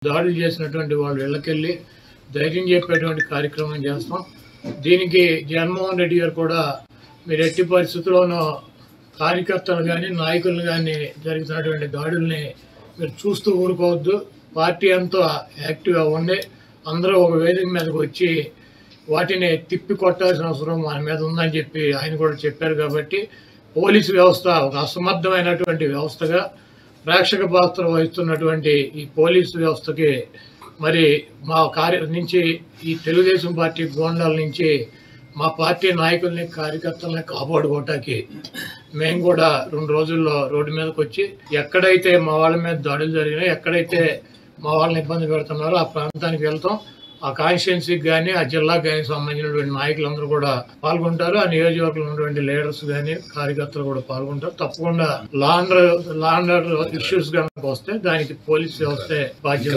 దాడులు చేసినటువంటి వాళ్ళు ఇళ్ళకెళ్ళి ధైర్యం చెప్పేటువంటి కార్యక్రమం చేస్తాం. దీనికి జగన్మోహన్ రెడ్డి గారు కూడా మీరు ఎట్టి పరిస్థితుల్లోనూ కార్యకర్తలు కానీ నాయకులను కానీ జరుగుతున్నటువంటి దాడుల్ని మీరు చూస్తూ ఊరుకోవద్దు. పార్టీ అంతా యాక్టివ్గా ఉండి అందరూ ఒక వేదిక మీదకి వచ్చి వాటిని తిప్పి కొట్టాల్సిన అవసరం మన మీద ఉందని చెప్పి ఆయన కూడా చెప్పారు. కాబట్టి పోలీసు వ్యవస్థ ఒక అసమర్థమైనటువంటి వ్యవస్థగా ప్రేక్షక పాత్ర వహిస్తున్నటువంటి ఈ పోలీసు వ్యవస్థకి మరి మా నుంచి ఈ తెలుగుదేశం పార్టీ గోండాల నుంచి మా పార్టీ నాయకుల్ని కార్యకర్తల్ని కాపాడుకోవటానికి మేము కూడా 2 రోజుల్లో రోడ్డు మీదకి వచ్చి ఎక్కడైతే మా వాళ్ళ మీద దాడులు జరిగినాయో, ఎక్కడైతే మా వాళ్ళని ఇబ్బంది పెడుతున్నారో ఆ ప్రాంతానికి వెళ్తాం. ఆ కాన్స్టిట్యున్సీకి కానీ ఆ జిల్లాకు కానీ సంబంధించినటువంటి నాయకులందరూ కూడా పాల్గొంటారు. ఆ నియోజకవర్గంలో ఉన్నటువంటి లీడర్స్ కానీ కార్యకర్తలు కూడా పాల్గొంటారు. తప్పకుండా లా అండ్ ఆర్డర్ ఇష్యూస్ కనుక వస్తే దానికి పోలీస్ వ్యవస్థే బాధ్యత.